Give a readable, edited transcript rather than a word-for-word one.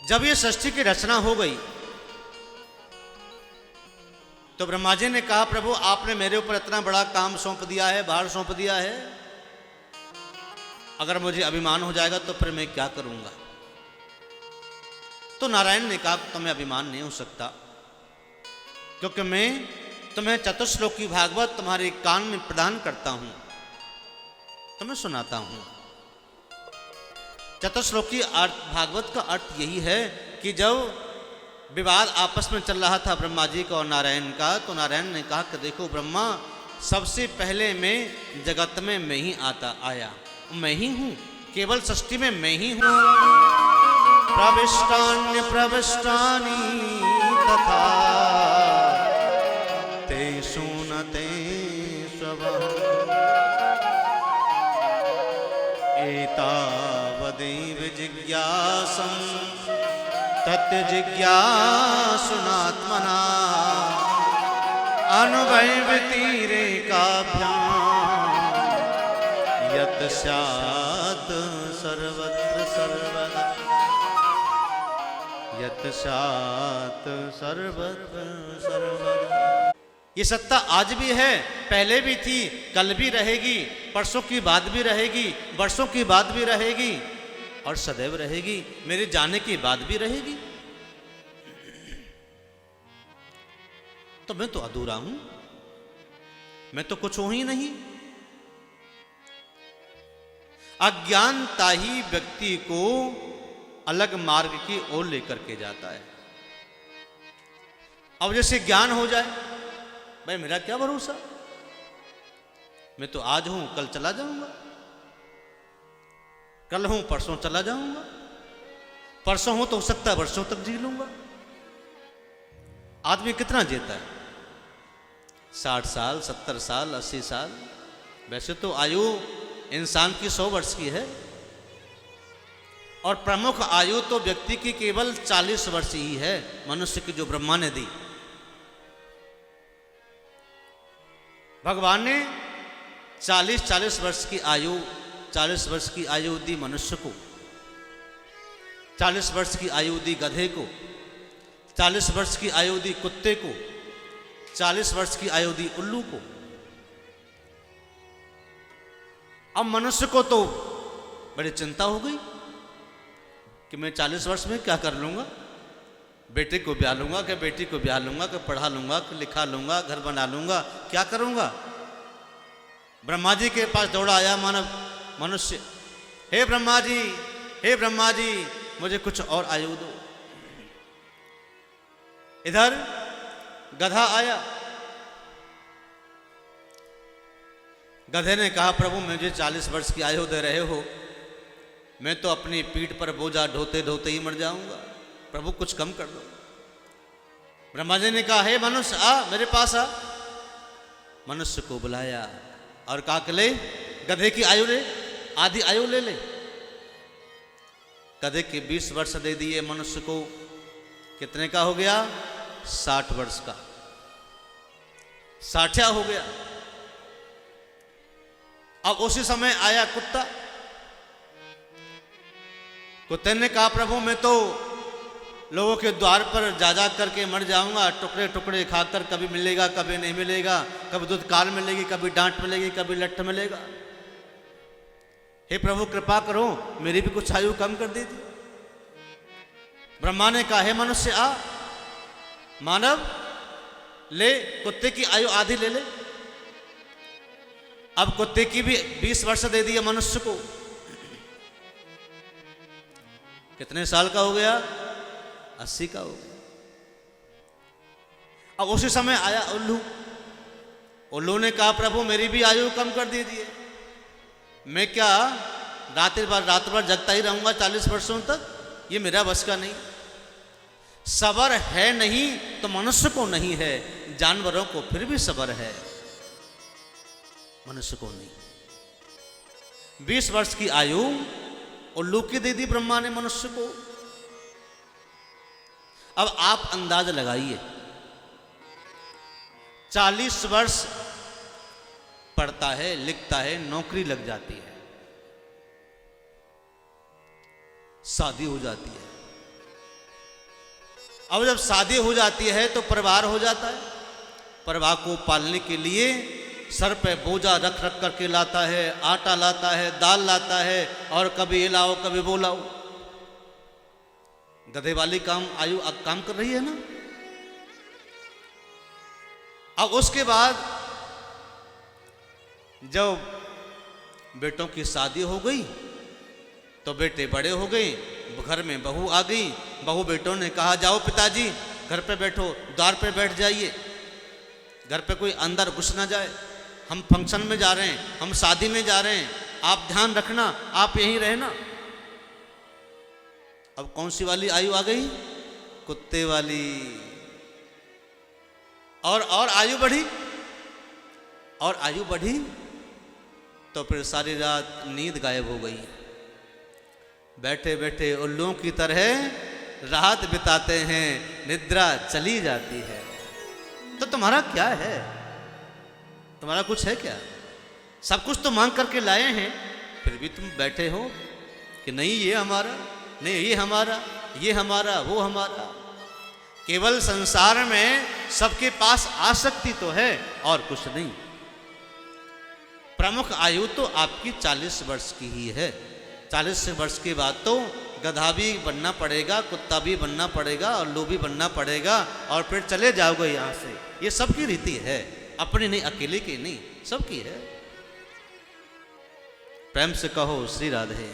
जब ये सृष्टि की रचना हो गई तो ब्रह्मा जी ने कहा, प्रभु आपने मेरे ऊपर इतना बड़ा काम सौंप दिया है, भार सौंप दिया है, अगर मुझे अभिमान हो जाएगा तो फिर मैं क्या करूंगा। तो नारायण ने कहा, तुम्हें अभिमान नहीं हो सकता, क्योंकि मैं तुम्हें चतुश्लोकी भागवत तुम्हारे कान में प्रदान करता हूं, तुम्हें सुनाता हूं। चतुश्लोकी भागवत का अर्थ यही है कि जब विवाद आपस में चल रहा था ब्रह्मा जी का और नारायण का, तो नारायण ने कहा कि देखो ब्रह्मा, सबसे पहले मैं जगत में मैं ही आया, मैं ही हूं, केवल सृष्टि में मैं ही हूं। प्रविष्टान्य प्रविष्टानि तथा तेषु न ते स्वभाव एतावदेव जिज्ञासं तत् जिज्ञासुनात्मना अनुभवतीरेकाभ्याम् यत् स्यात् सर्वत्र सर्वदा, यत् स्यात् सर्वत्र सर्वदा। ये सत्ता आज भी है, पहले भी थी, कल भी रहेगी, परसों की बाद भी रहेगी, वर्षों की बाद भी रहेगी और सदैव रहेगी, मेरे जाने के बाद भी रहेगी। तो मैं तो अधूरा हूं, मैं तो कुछ हूं ही नहीं। अज्ञानता ही व्यक्ति को अलग मार्ग की ओर लेकर के जाता है। अब जैसे ज्ञान हो जाए, भाई मेरा क्या भरोसा, मैं तो आज हूं कल चला जाऊंगा, कल हूं परसों चला जाऊंगा, परसों हूं तो हो सकता है वर्षों तक जी लूंगा। आदमी कितना जीता है? 60 साल, 70 साल, 80 साल। वैसे तो आयु इंसान की 100 वर्ष की है और प्रमुख आयु तो व्यक्ति की केवल 40 वर्ष ही है, मनुष्य की जो ब्रह्मा ने दी। भगवान ने 40 वर्ष की आयु, 40 वर्ष की आयु दी मनुष्य को, 40 वर्ष की आयु दी गधे को, 40 वर्ष की आयु दी कुत्ते को, 40 वर्ष की आयु दी उल्लू को। अब मनुष्य को तो बड़ी चिंता हो गई कि मैं 40 वर्ष में क्या कर लूंगा, बेटे को ब्याह लूंगा कि बेटी को ब्याह लूंगा कि पढ़ा लूंगा कि लिखा लूंगा, घर बना लूंगा, क्या करूंगा। ब्रह्मा जी के पास दौड़ा आया मनुष्य, हे ब्रह्मा जी, हे ब्रह्मा जी, मुझे कुछ और आयु दो। इधर गधा आया, गधे ने कहा, प्रभु मुझे 40 वर्ष की आयु दे रहे हो, मैं तो अपनी पीठ पर बोझा ढोते ढोते ही मर जाऊंगा, प्रभु कुछ कम कर दो। ब्रह्मा जी ने कहा, हे मनुष्य आ, मेरे पास आ। मनुष्य को बुलाया और कहा कि ले गधे की आयु ले, आधी आयु ले ले। गधे के 20 वर्ष दे दिए मनुष्य को, कितने का हो गया? 60 वर्ष का, 60 हो गया। अब उसी समय आया कुत्ता, कुत्ते ने कहा, प्रभु मैं तो लोगों के द्वार पर जा जा करके मर जाऊंगा, टुकड़े टुकड़े खाकर, कभी मिलेगा कभी नहीं मिलेगा, कभी दुत्कार मिलेगी, कभी डांट मिलेगी, कभी लट्ठ मिलेगा। हे प्रभु कृपा करो, मेरी भी कुछ आयु कम कर दीजिए। ब्रह्मा ने कहा, हे मनुष्य आ, मानव ले, कुत्ते की आयु आधी ले ले। अब कुत्ते की भी 20 वर्ष दे दिए मनुष्य को, कितने साल का हो गया? 80 का हो गया। अब उसी समय आया उल्लू, उल्लू ने कहा, प्रभु मेरी भी आयु कम कर दीजिए, मैं क्या रात भर जगता ही रहूंगा 40 वर्षों तक, ये मेरा बस का नहीं। सबर है नहीं तो मनुष्य को नहीं है, जानवरों को फिर भी सबर है, मनुष्य को नहीं। 20 वर्ष की आयु उल्लू की दे दी ब्रह्मा ने मनुष्य को। अब आप अंदाज लगाइए, 40 वर्ष पढ़ता है, लिखता है, नौकरी लग जाती है, शादी हो जाती है, अब जब शादी हो जाती है तो परिवार हो जाता है। परिवार को पालने के लिए सर पे बोझा रख रख करके लाता है, आटा लाता है, दाल लाता है, और कभी ये लाओ कभी वो लाओ। गधे वाली आयु काम कर रही है ना। अब उसके बाद जब बेटों की शादी हो गई तो बेटे बड़े हो गए, घर में बहू आ गई। बहू बेटों ने कहा जाओ पिताजी घर पे बैठो, द्वार पे बैठ जाइए, घर पे कोई अंदर घुस ना जाए, हम फंक्शन में जा रहे हैं, हम शादी में जा रहे हैं, आप ध्यान रखना, आप यहीं रहना। अब कौन सी वाली आयु आ गई? कुत्ते वाली। और आयु बढ़ी, और आयु बढ़ी तो फिर सारी रात नींद गायब हो गई। बैठे बैठे उल्लुओं की तरह रात बिताते हैं, निद्रा चली जाती है। तो तुम्हारा क्या है? तुम्हारा कुछ है क्या? सब कुछ तो मांग करके लाए हैं, फिर भी तुम बैठे हो कि नहीं ये हमारा, नहीं ये हमारा, ये हमारा, वो हमारा। केवल संसार में सबके पास आसक्ति तो है और कुछ नहीं। प्रमुख आयु तो आपकी 40 वर्ष की ही है। 40 वर्ष के बाद तो गधा भी बनना पड़ेगा, कुत्ता भी बनना पड़ेगा, और लोभी बनना पड़ेगा, और फिर चले जाओगे यहाँ से। ये सबकी रीति है, अपनी नहीं, अकेले की नहीं, सबकी है। प्रेम से कहो श्री राधे।